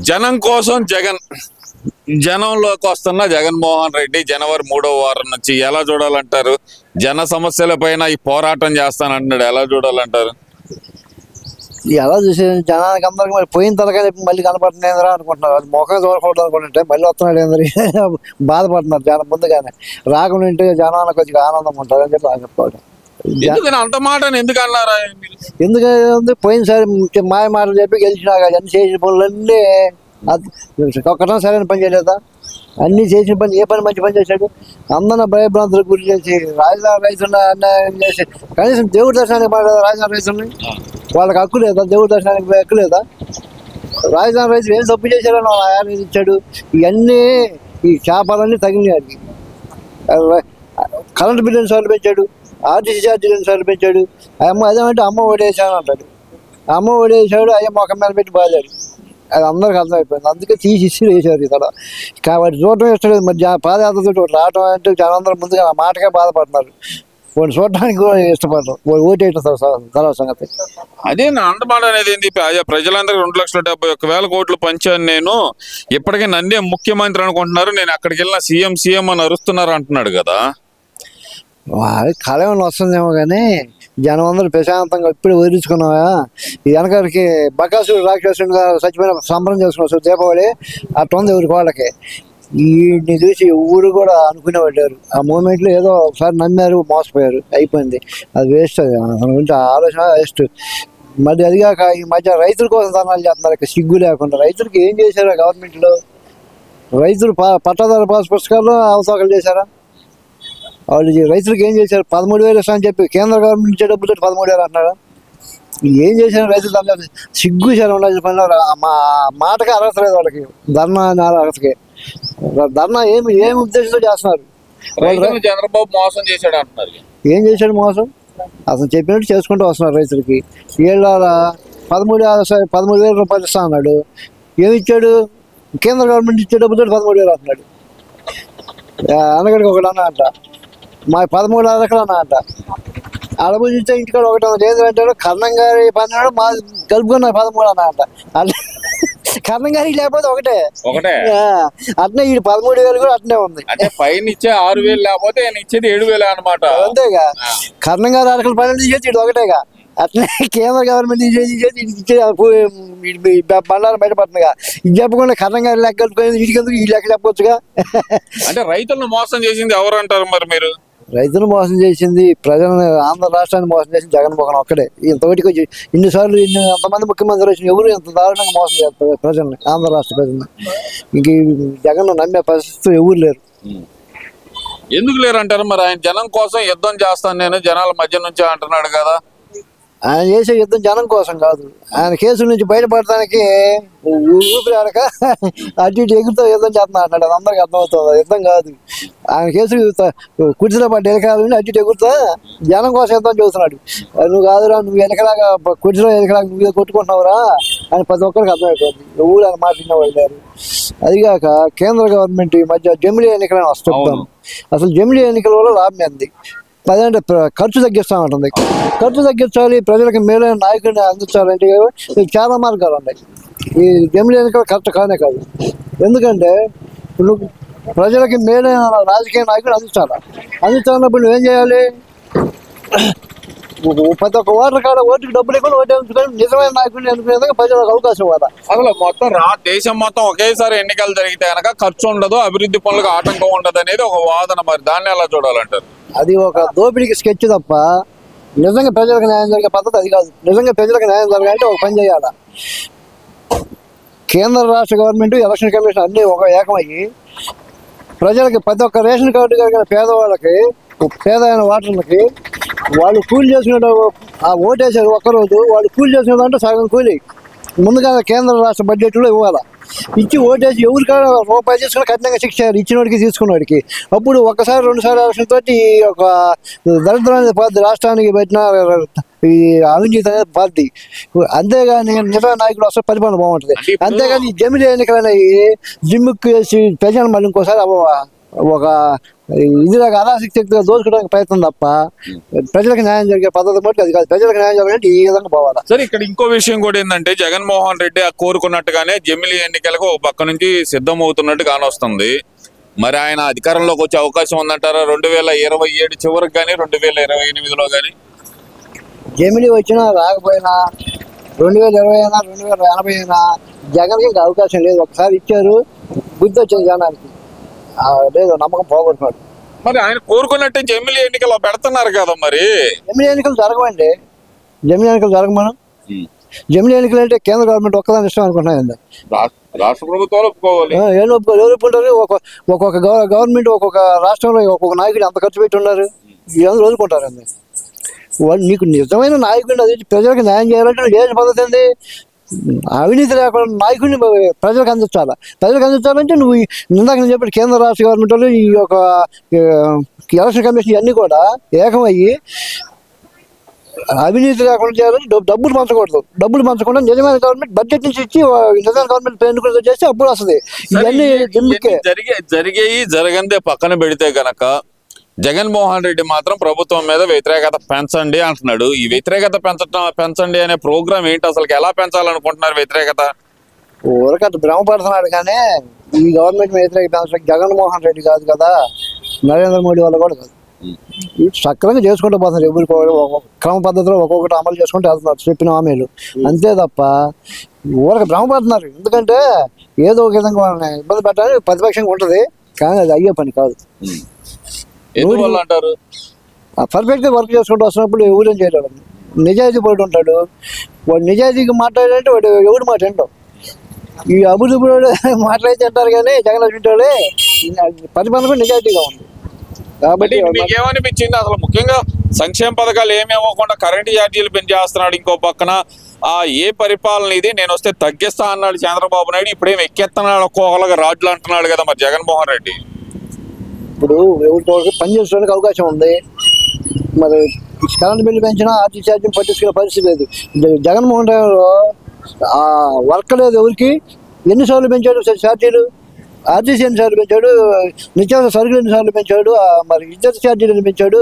జనం కోసం జగన్, జనంలోకి వస్తున్న జగన్మోహన్ రెడ్డి జనవరి 3వ వారం నుంచి ఎలా చూడాలంటారు? జన సమస్యల పైన ఈ పోరాటం చేస్తానంటున్నాడు, ఎలా చూడాలంటారు? ఎలా చూసే జనానికి అందరికి మరి పోయిన తరగా మళ్ళీ కనపడుతున్నారా అనుకుంటున్నారు. అది ముఖం చూడకూడదు అనుకుంటుంటే మళ్ళీ వస్తున్నాడు ఏందని బాధపడుతున్నారు జనం. ముందుగానే రాకుండా ఉంటే జనానికి కొద్దిగా ఆనందం ఉంటుంది అని చెప్పి చెప్పుకోవడం. ఎందుకని అంత మాట ఎందుకు అన్నారా? ఎందుకంటే పోయినసారి మాయ మాటలు చెప్పి గెలిచినాక అన్ని చేసిన పనులన్నీ ఒక్కటం సరైన పని చేయలేదా? అన్ని చేసిన పని, ఏ పని మంచి పని చేశాడు? అందరిన భయభ్రాంతులకు గురి చేసి రాజధాని రైతున్న అన్యాయం చేసి కనీసం దేవుడి దర్శనానికి పడలేదా? రాజధాని రైతుల్ని వాళ్ళకి హక్కు లేదా? దేవుడి దర్శనానికి హక్కు లేదా? రాజధాని రైతులు ఏం తప్పు చేశారని వాళ్ళ ఆయన ఇచ్చాడు. ఇవన్నీ ఈ చేపలన్నీ తగినాయి. కరెంటు బిల్లు ఎన్నిసార్లు పెంచాడు, ఆర్టీసీ ఛార్జీలు ఎన్నిసార్లు పెంచాడు. అదేమంటే అమ్మ ఓడేసాను అంటాడు. అమ్మ ఓడేసాడు, అయ్యే మొఖం మీద పెట్టి బాధాడు. అది అందరికి అర్థమైపోయింది. అందుకే తీసి ఇచ్చి వేసారు ఇక్కడ. కాబట్టి చూడటం ఇష్టలేదు. మరి పాదయాత్రతో రావటం అంటే జనందరం ముందుగా ఆ మాటకే బాధపడుతున్నారు. వాళ్ళు చూడటానికి కూడా ఇష్టపడరు. వాళ్ళు ఓటేయటం తర్వాత సంగతి. అదే నా అండమాట అనేది ఏంటి? ప్రజలందరికీ 2,71,000 కోట్లు పంచాను నేను, ఇప్పటికే నన్నే ముఖ్యమంత్రి అనుకుంటున్నారు, నేను అక్కడికి వెళ్ళిన సీఎం అని అరుస్తున్నారు అంటున్నాడు కదా. కళ ఏమైనా వస్తుందేమో కానీ జనం అందరూ ప్రశాంతంగా ఇప్పుడే వదిలించుకున్నావా? వెనకరికి బకాసుడు రాక్షసుడిగా చచ్చిపోయిన సంబరం చేసుకున్నావు దీపావళి అట్టుంది ఎవరికి వాళ్ళకి. వీటిని చూసి ఊరు కూడా అనుకునే పడ్డారు. ఆ మూమెంట్లో ఏదో ఒకసారి నమ్మారు, మోసపోయారు, అయిపోయింది. అది వేస్ట్. అది అతని గురించి ఆలోచన వేస్ట్. మరి అదిగాక ఈ మధ్య రైతుల కోసం ధర్నాలు చేస్తున్నారు. ఇక సిగ్గు లేకుండా రైతులకి ఏం చేశారా గవర్నమెంట్లో? రైతులు పట్టాదారు పాస్ పుస్తకాల్లో అవసరాలు చేశారా? వాళ్ళు రైతులకు ఏం చేశారు? 13,000 ఇస్తా అని చెప్పి కేంద్ర గవర్నమెంట్ ఇచ్చే డబ్బుతో 13,000 అంటున్నారా? ఏం చేశారు రైతులు? దాని సిగ్గు సార్ ఉండాల్సిన పనిలో మా మాటకి అర్హత లేదు వాళ్ళకి. ధర్నా అర్హతకి ధర్నా ఏమి ఉద్దేశంతో చేస్తున్నారు? చంద్రబాబు మోసం చేశాడు అంటున్నారు. ఏం చేశాడు మోసం? అతను చెప్పినట్టు చేసుకుంటూ వస్తున్నారు రైతులకి. వీళ్ళ 13,000 రూపాయలు ఇస్తా అన్నాడు. ఏమి ఇచ్చాడు? కేంద్ర గవర్నమెంట్ ఇచ్చే డబ్బుతో 13,000 అంటున్నాడు. అనగడికి ఒకటి అన్నా అంట, మా 13 ఎకరాలు అన్నా అంట. అడబుజిస్తే ఇంటికాడ ఒకటి లేదు అంటాడు. కర్ణం గారి 12 మా కలుపుకున్న 13 అన్నా అంట. అట్లా కర్ణం గారికి లేకపోతే ఒకటే అట్నే ఈ 13,000 కూడా అట్నే ఉంది. అంటే పైన ఇచ్చే 6,000 లేకపోతే ఆయన ఇచ్చేది 7,000 అనమాట. అంతేగా. కర్ణం గారి అరకలు 12 తీసేది ఇది ఒకటేగా. అట్లే కేంద్ర గవర్నమెంట్ ఇచ్చే బండారం బయటపడుతుందిగా. ఇది చెప్పకుండా కర్ణం గారి లెక్క కలుపుకునేది వీటికెందుకు? ఈ లెక్క చెప్పొచ్చుగా. అంటే రైతులను మోసం చేసింది ఎవరు అంటారు మరి మీరు? రైతులు మోసం చేసింది ప్రజలను, ఆంధ్ర రాష్ట్రాన్ని మోసం చేసింది జగన్మోహన్ ఒక్కడే. ఇంతవరకు ఇన్నిసార్లు ఎంతమంది ముఖ్యమంత్రులు వచ్చిన ఎవరు ఎంత దారుణంగా మోసం చేస్తారు ప్రజల్ని, ఆంధ్ర రాష్ట్ర ప్రజల్ని. ఇంక జగన్ నమ్మే పరిస్థితులు ఎవరు లేరు. ఎందుకు లేరు అంటారు మరి? ఆయన జనం కోసం యుద్ధం చేస్తాను నేను జనాల మధ్య నుంచి అంటున్నాడు కదా. ఆయన చేసే యుద్ధం జనం కోసం కాదు. ఆయన కేసుల నుంచి బయటపడటానికి ఊపిరాడక అటు ఇటు ఎగురుతో యుద్ధం చేస్తున్నా అంటాడు. అది అందరికి అర్థమవుతుంది. యుద్ధం కాదు. ఆయన కేసులు కుర్చీలో పడ్డ ఎలకలాగా అటు ఇటు ఎగురుతా జనం కోసం యుద్ధం చూస్తున్నాడు. నువ్వు కాదురా, నువ్వు ఎలకలాగా కుర్చీలో ఎలకలాగా నువ్వే కొట్టుకుంటున్నావురా అని ప్రతి ఒక్కరికి అర్థమైపోతుంది. ఊరు ఆయన మాట్లాడిన వాళ్ళు. అదిగాక కేంద్ర గవర్నమెంట్ ఈ మధ్య జమిలీ ఎన్నికలను వస్తున్నాం. అసలు జమిలీ ఎన్నికల వల్ల లాభం ఏంది? అదంటే ఖర్చు తగ్గిస్తామంటుంది. ఖర్చు తగ్గించాలి, ప్రజలకు మేలైన నాయకుడిని అందించాలంటే చాలా మార్గాలు ఉన్నాయి. ఈ జమిలీ ఎన్నికలు కరెక్ట్ కానే కాదు. ఎందుకంటే నువ్వు ప్రజలకి మేలైన రాజకీయ నాయకుడు అందించాలన్నప్పుడు నువ్వేం చేయాలి? ప్రతి ఒక్క ఓటర్ కాడ ఓటుకి డబ్బులు ఎక్కువ ఓటు ఎంచుకొని నిజమైన నాయకుడిని ఎన్నుకునేందుకు ప్రజలకు అవకాశం ఇవ్వాలి. అసలు మొత్తం దేశం మొత్తం ఒకేసారి ఎన్నికలు జరిగితే కనుక ఖర్చు ఉండదు, అభివృద్ధి పనులకు ఆటంకం ఉండదు అనేది ఒక వాదన. మరి దాన్ని ఎలా చూడాలంటారు? అది ఒక దోపిడీకి స్కెచ్ తప్ప నిజంగా ప్రజలకు న్యాయం జరిగే పద్ధతి అది కాదు. నిజంగా ప్రజలకు న్యాయం జరగాలంటే ఒక పని చేయాలి. కేంద్ర రాష్ట్ర గవర్నమెంట్, ఎలక్షన్ కమిషన్ అన్నీ ఒక ఏకమయ్యి ప్రజలకి ప్రతి ఒక్క రేషన్ కార్డు కలిగిన పేదవాళ్ళకి, పేద అయిన ఓటర్లకి వాళ్ళు కూలి చేసుకునే ఆ ఓటేసారు ఒక్కరోజు వాళ్ళు కూలి చేసుకునేదంటే సగం కూలి ముందుగా కేంద్ర రాష్ట్ర బడ్జెట్లో ఇవ్వాలి. ఇచ్చి ఓటేసి ఎవరికాడ రూపాయి తీసుకుని కఠినంగా శిక్ష ఇచ్చినోడికి తీసుకున్నవాడికి. అప్పుడు ఒకసారి 2 సార్లు ఎలక్షన్ తోటి ఒక దరిద్రాన్ని పార్టీ రాష్ట్రానికి పెట్టిన ఈ అవినీతి అనేది పార్టీ. అంతేగాని నిజమైన నాయకుడు వస్తే పరిపాలన బాగుంటుంది. అంతేగాని జమిలీ ఎన్నికలు అనేవి జిమ్ముకు వేసి ప్రజలు మళ్ళీ ఇంకోసారి ఒక ఇది నాకు అనాశక్తిగా దోచుకోవడానికి ప్రయత్నం తప్ప ప్రజలకు న్యాయం జరిగే పద్ధతి బట్టి అది కాదు. ప్రజలకు న్యాయం జరగాలంటే ఈ విధంగా పోవాలా. సరే, ఇక్కడ ఇంకో విషయం కూడా ఏంటంటే జగన్మోహన్ రెడ్డి ఆ కోరుకున్నట్టుగానే జమిలీ ఎన్నికలకు ఒక పక్క నుంచి సిద్ధమవుతున్నట్టు కానొస్తుంది. మరి ఆయన అధికారంలోకి వచ్చే అవకాశం ఉందంటారా 2027 చివరికి కానీ 2028లో కానీ? జమిలీ వచ్చినా రాకపోయినా 2020 అయినా 2080 అయినా జగన్కి ఇంకా అవకాశం లేదు. ఒకసారి ఇచ్చారు, బుద్ధి వచ్చింది జనానికి, లేదు నమ్మకం పోగొట్టున్నాడు. మరి ఆయన కోరుకున్నట్టే జమిలీ ఎన్నికలు పెడుతున్నారు కదా మరి. జమిలీ ఎన్నికలు జరగవండి. జమిలీ ఎన్నికలు జరగమను. జమిలీ ఎన్నికలు అంటే కేంద్ర గవర్నమెంట్ ఒక్కదాని ఇష్టం అనుకుంటున్నాను. రాష్ట్ర ప్రభుత్వాలు ఒప్పుకోవాలి. ఏం ఒప్పుకుంటారు? ఒక్కొక్క గవర్నమెంట్ ఒక్కొక్క రాష్ట్రంలో ఒక్కొక్క నాయకుడు అంత ఖర్చు పెట్టి ఉన్నారు. ఇవన్నీ రోజుకుంటారండి. నీకు నిజమైన నాయకుడిని అది ప్రజలకు న్యాయం చేయాలంటే నువ్వు చేసిన పద్ధతి ఏంది? అవినీతి లేకుండా నాయకుడిని ప్రజలకు అందించాలా. ప్రజలకు అందించాలంటే నువ్వు ఇందాక నేను చెప్పిన కేంద్ర రాష్ట్ర గవర్నమెంట్లు ఈ యొక్క ఎలక్షన్ కమిషన్ ఇవన్నీ కూడా ఏకమయ్యి అవినీతి లేకుండా చేయాలంటే డబ్బులు పంచకూడదు. డబ్బులు పంచకుండా నిజమైన గవర్నమెంట్ బడ్జెట్ నుంచి ఇచ్చి నిజమైన గవర్నమెంట్ ఎన్నికలు చేస్తే అప్పుడు వస్తుంది. ఇవన్నీ జరిగేవి జరగందే పక్కన పెడితే గనక జగన్మోహన్ రెడ్డి మాత్రం ప్రభుత్వం మీద వ్యతిరేకత పెంచండి అంటున్నాడు. ఈ వ్యతిరేకత పెంచండి అనే ప్రోగ్రామ్ ఏంటి అసలు? ఎలా పెంచాలనుకుంటున్నారు వ్యతిరేకత? ఊరకట్ట భ్రమపడుతున్నాడు కానీ ఈ గవర్నమెంట్ వ్యతిరేకత పెంచడం జగన్మోహన్ రెడ్డి కాదు కదా, నరేంద్ర మోడీ వల్ల కూడా కాదు. సక్రంగా చేసుకుంటూ పోతున్నారు. ఎవరికి క్రమ పద్ధతిలో ఒక్కొక్కటి అమలు చేసుకుంటూ వెళ్తున్నారు చెప్పిన హామీలు, అంతే తప్ప ఊరక భ్రమపడుతున్నారు. ఎందుకంటే ఏదో ఒక విధంగా వాళ్ళని ఇబ్బంది పెట్టాలని ప్రతిపక్షంగా ఉంటుంది, కానీ అది అయ్యే పని కాదు. అంటారు పర్ఫెక్ట్ గా వర్క్ చేసుకుంటూ వస్తున్నప్పుడు ఎవరేం చేయలేడు. నిజాయితీ పడి ఉంటాడు వాడు. నిజాయితీగా మాట్లాడాలంటే వాడు ఎవడు మాట ఏంటో. ఈ అభివృద్ధి మాట్లాడితే అంటారు కానీ జగన్ వింటాడే పరిపాలన కూడా నిజాయితీగా ఉంది కాబట్టి. మీకు ఏమనిపించింది అసలు? ముఖ్యంగా సంక్షేమ పథకాలు ఏమి ఇవ్వకుండా కరెంటు ఛార్జీలు పెంచేస్తున్నాడు. ఇంకో పక్కన ఏ పరిపాలన ఇది, నేను వస్తే తగ్గిస్తా అన్నాడు చంద్రబాబు నాయుడు, ఇప్పుడేం ఎక్కేస్తున్నాడు ఒక్కొక్కగా రాజులు అంటున్నాడు కదా మరి జగన్మోహన్ రెడ్డి. ఇప్పుడు ఎవరికి పని చేసుకోవడానికి అవకాశం ఉంది. మరి కరెంట్ బిల్లు పెంచినా ఆర్టీ ఛార్జీని పట్టించుకునే పరిస్థితి లేదు. జగన్మోహన్ రెడ్డి వర్క్ లేదు ఎవరికి. ఎన్నిసార్లు పెంచాడు ఛార్జీలు? ఆర్టీసీ ఎన్నిసార్లు పెంచాడు? నిత్యావసర సరుకులు ఎన్నిసార్లు పెంచాడు? మరి విద్యుత్ ఛార్జీలు ఎన్ని పెంచాడు?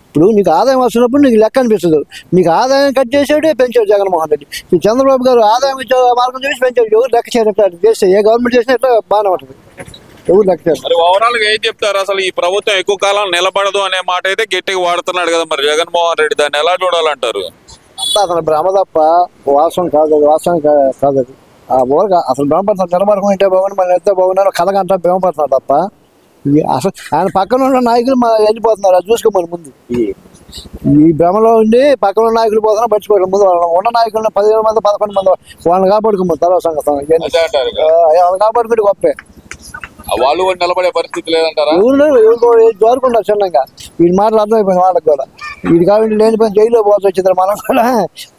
ఇప్పుడు నీకు ఆదాయం వస్తున్నప్పుడు నీకు లెక్క అనిపిస్తుంది. నీకు ఆదాయం కట్ చేసాడు, పెంచాడు జగన్మోహన్ రెడ్డి. ఈ చంద్రబాబు గారు ఆదాయం ఇచ్చే మార్గం చేసి పెంచాడు. ఎవరు లెక్క చేయరు. చేస్తే ఏ గవర్నమెంట్ చేసినా ఎట్లా బాగానే ఉంటుంది. ఎవరు లెక్క చేయరు. మరి ఓవరాల్ గా ఏం చెప్తారు అసలు? ఈ ప్రభుత్వం ఎక్కువ కాలం నిలబడదు అనే మాట అయితే గట్టిగా వాడుతున్నాడు కదా మరి జగన్మోహన్ రెడ్డి, దాన్ని ఎలా చూడాలంటారు? అంతా అతను భ్రమ తప్ప వాస్తవం కాదు. అది వాస్తవం కాదు. అది ఆ ఊరక అసలు భ్రమపడుతున్నాడు. నిలబడకుండా ఇంటే బాగుంది, మన ఎంత బాగున్నారో కలగంటా భ్రమపడుతున్నాడు తప్ప అసలు ఆయన పక్కన ఉన్న నాయకులు వెళ్ళిపోతున్నారు. అది చూసుకోమని ముందు ఈ భ్రమలో ఉండి పక్కన ఉన్న నాయకులు పోతున్నా పట్టుకోవడం ముందు ఉన్న నాయకులను 15 మంది 11 మంది వాళ్ళని కాపాడుకోమని తర్వాత సంగతం వాళ్ళని కాపాడుకుంటే గొప్పే. వాళ్ళు కూడా నిలబడే పరిస్థితి లేదంటారా? ఎవరు జోరుకుంటారు చిన్నగా. వీడి మాటలు అర్థమైపోయింది వాళ్ళకి కూడా. వీడి కాబట్టి లేని పని జైల్లో పోవచ్చు వచ్చింది. మనం కూడా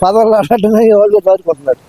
పదవులు అన్నట్టుగా ఎవరికి జోరుకుంటున్నారు.